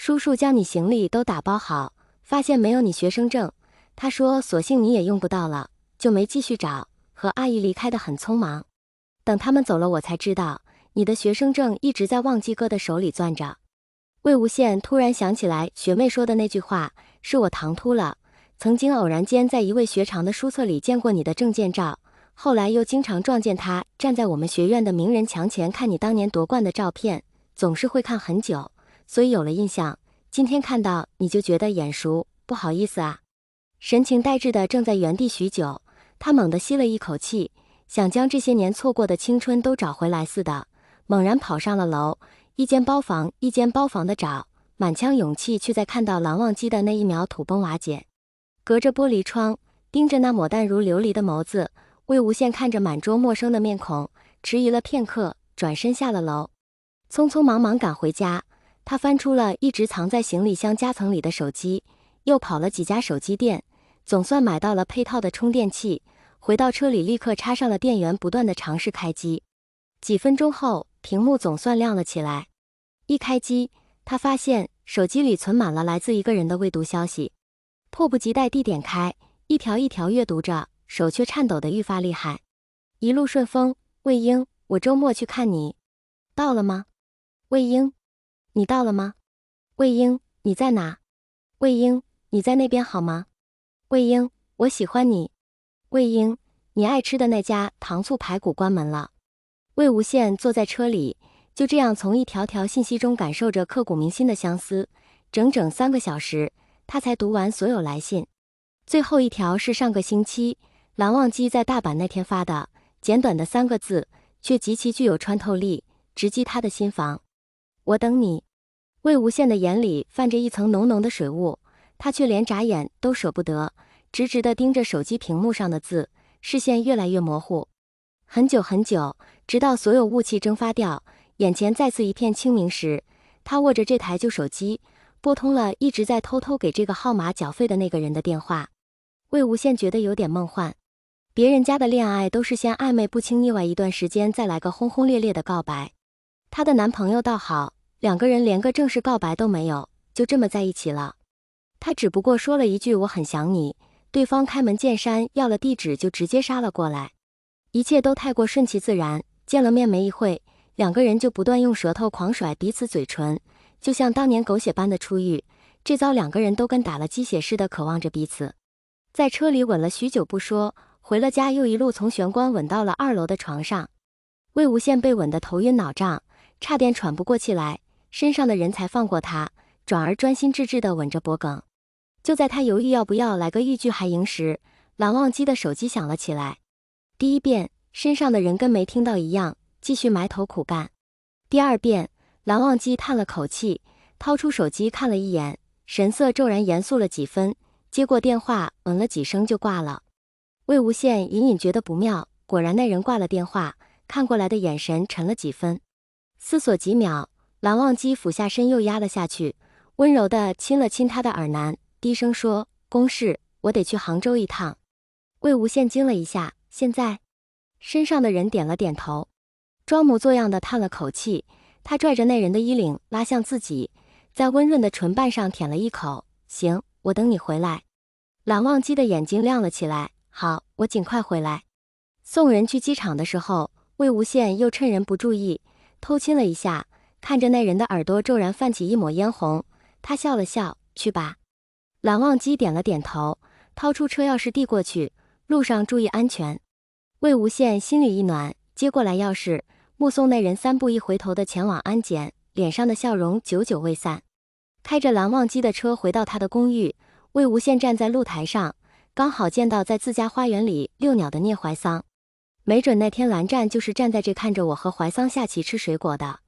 叔叔将你行李都打包好，发现没有你学生证，他说索性你也用不到了，就没继续找，和阿姨离开得很匆忙。等他们走了，我才知道你的学生证一直在忘记哥的手里攥着。魏无羡突然想起来学妹说的那句话，是我唐突了。曾经偶然间在一位学长的书册里见过你的证件照，后来又经常撞见他站在我们学院的名人墙前看你当年夺冠的照片，总是会看很久，所以有了印象。今天看到你就觉得眼熟，不好意思啊。神情呆滞的正在原地许久，他猛地吸了一口气，想将这些年错过的青春都找回来似的，猛然跑上了楼，一间包房一间包房的找，满腔勇气却在看到蓝忘机的那一秒土崩瓦解。隔着玻璃窗，盯着那抹淡如琉璃的眸子，魏无羡看着满桌陌生的面孔，迟疑了片刻，转身下了楼，匆匆忙忙赶回家。他翻出了一直藏在行李箱夹层里的手机，又跑了几家手机店，总算买到了配套的充电器，回到车里立刻插上了电源，不断地尝试开机。几分钟后，屏幕总算亮了起来。一开机，他发现手机里存满了来自一个人的未读消息，迫不及待地点开，一条一条阅读着，手却颤抖得愈发厉害。一路顺风，魏婴，我周末去看你，到了吗？魏婴，你到了吗？魏婴，你在哪？魏婴，你在那边好吗？魏婴，我喜欢你。魏婴，你爱吃的那家糖醋排骨关门了。魏无羡坐在车里，就这样从一条条信息中感受着刻骨铭心的相思，整整3个小时，他才读完所有来信。最后一条是上个星期蓝忘机在大阪那天发的，简短的3个字，却极其具有穿透力，直击他的心房。我等你。魏无羡的眼里泛着一层浓浓的水雾，他却连眨眼都舍不得，直直地盯着手机屏幕上的字，视线越来越模糊。很久很久，直到所有雾气蒸发掉，眼前再次一片清明时，他握着这台旧手机，拨通了一直在偷偷给这个号码缴费的那个人的电话。魏无羡觉得有点梦幻，别人家的恋爱都是先暧昧不清腻歪一段时间，再来个轰轰烈烈的告白。她的男朋友倒好，2个人连个正式告白都没有，就这么在一起了。他只不过说了一句我很想你，对方开门见山要了地址就直接杀了过来，一切都太过顺其自然。见了面没一会，2个人就不断用舌头狂甩彼此嘴唇，就像当年狗血般的初遇。这遭2个人都跟打了鸡血似的渴望着彼此，在车里吻了许久不说，回了家又一路从玄关吻到了2楼的床上。魏无羡被吻得头晕脑胀，差点喘不过气来，身上的人才放过他，转而专心致志地吻着脖颈。就在他犹豫要不要来个欲拒还迎时，蓝忘机的手机响了起来。第一遍，身上的人跟没听到一样，继续埋头苦干。第2遍，蓝忘机叹了口气，掏出手机看了一眼，神色骤然严肃了几分，接过电话，了几声就挂了。魏无羡隐隐觉得不妙，果然那人挂了电话，看过来的眼神沉了几分。思索几秒，蓝忘机俯下身又压了下去，温柔地亲了亲他的耳南，低声说：公事，我得去杭州一趟。魏无羡惊了一下，现在？身上的人点了点头，装模作样的叹了口气，他拽着那人的衣领拉向自己，在温润的唇瓣上舔了一口，行，我等你回来。蓝忘机的眼睛亮了起来，好，我尽快回来。送人去机场的时候，魏无羡又趁人不注意偷亲了一下，看着那人的耳朵骤然泛起一抹嫣红，他笑了笑，去吧。蓝忘机点了点头，掏出车钥匙递过去，路上注意安全。魏无羡心里一暖，接过来钥匙，目送那人3步一回头的前往安检，脸上的笑容久久未散。开着蓝忘机的车回到他的公寓，魏无羡站在露台上，刚好见到在自家花园里遛鸟的聂怀桑。没准那天蓝湛就是站在这看着我和怀桑下棋吃水果的。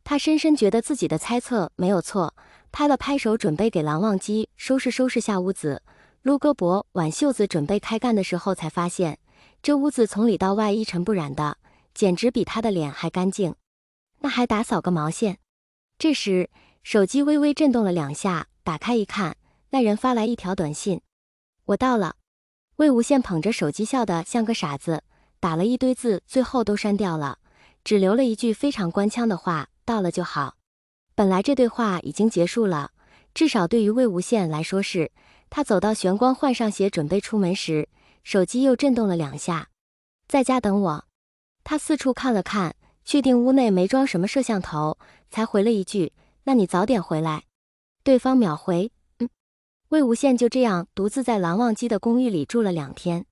他深深觉得自己的猜测没有错，拍了拍手准备给蓝忘机收拾收拾下屋子，撸胳膊挽袖子准备开干的时候，才发现这屋子从里到外一尘不染的，简直比他的脸还干净。那还打扫个毛线？这时手机微微震动了2下，打开一看，那人发来一条短信：我到了。魏无羡捧着手机笑得像个傻子，打了一堆字，最后都删掉了，只留了一句非常官腔的话：到了就好。本来这对话已经结束了，至少对于魏无羡来说是。他走到玄关换上鞋准备出门时，手机又震动了2下。在家等我。他四处看了看，确定屋内没装什么摄像头，才回了一句：那你早点回来。对方秒回：魏无羡就这样独自在蓝忘机的公寓里住了2天。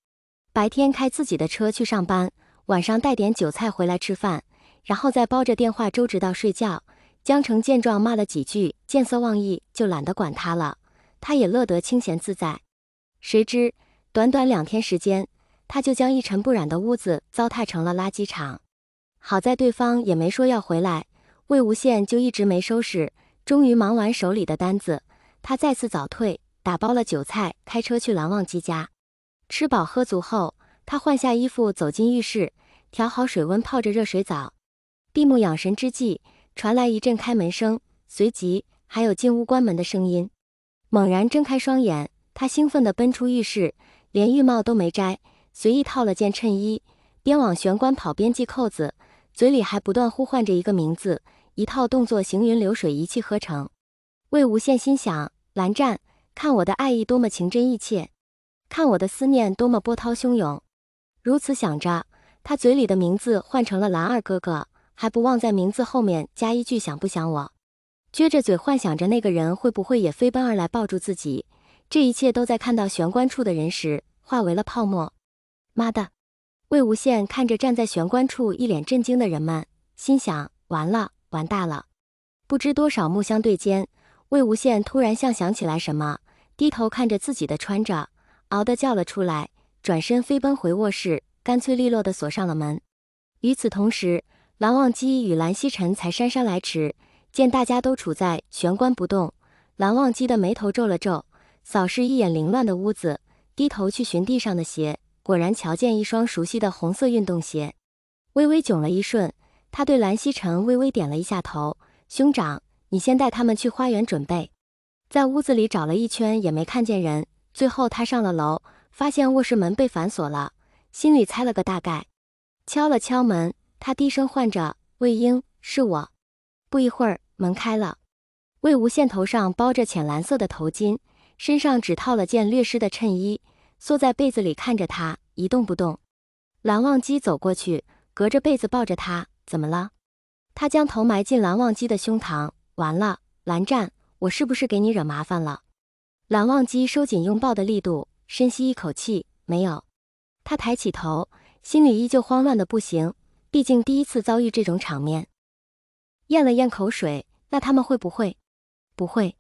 白天开自己的车去上班，晚上带点酒菜回来吃饭，然后再煲着电话粥直到睡觉。江澄见状骂了几句，见色忘义，就懒得管他了。他也乐得清闲自在。谁知短短2天时间，他就将一尘不染的屋子糟蹋成了垃圾场。好在对方也没说要回来，魏无羡就一直没收拾。终于忙完手里的单子，他再次早退，打包了酒菜，开车去蓝忘机家。吃饱喝足后，他换下衣服走进浴室，调好水温泡着热水澡。闭目养神之际，传来一阵开门声，随即还有进屋关门的声音。猛然睁开双眼，他兴奋地奔出浴室，连浴帽都没摘，随意套了件衬衣，边往玄关跑边系扣子，嘴里还不断呼唤着一个名字，一套动作行云流水，一气呵成。魏无羡心想：蓝湛，看我的爱意多么情真意切，看我的思念多么波涛汹涌。如此想着，他嘴里的名字换成了蓝二哥哥，还不忘在名字后面加一句想不想我。撅着嘴幻想着那个人会不会也飞奔而来抱住自己，这一切都在看到玄关处的人时化为了泡沫。妈的！魏无羡看着站在玄关处一脸震惊的人们，心想：完了，完大了。不知多少目相对间，魏无羡突然像想起来什么，低头看着自己的穿着，嗷地叫了出来，转身飞奔回卧室，干脆利落地锁上了门。与此同时，蓝忘机与蓝曦臣才姗姗来迟，见大家都处在玄关不动，蓝忘机的眉头皱了皱，扫视一眼凌乱的屋子，低头去寻地上的鞋，果然瞧见一双熟悉的红色运动鞋。微微窘了一瞬，他对蓝曦臣微微点了一下头：兄长，你先带他们去花园准备。在屋子里找了一圈也没看见人，最后他上了楼，发现卧室门被反锁了，心里猜了个大概。敲了敲门，他低声唤着：魏婴，是我。不一会儿，门开了。魏无羡头上包着浅蓝色的头巾，身上只套了件略湿的衬衣，缩在被子里看着他，一动不动。蓝忘机走过去，隔着被子抱着他：怎么了？他将头埋进蓝忘机的胸膛：完了，蓝湛，我是不是给你惹麻烦了？蓝忘机收紧拥抱的力度，深吸一口气：没有。他抬起头，心里依旧慌乱的不行，毕竟第一次遭遇这种场面。咽了咽口水：那他们会不会？不会。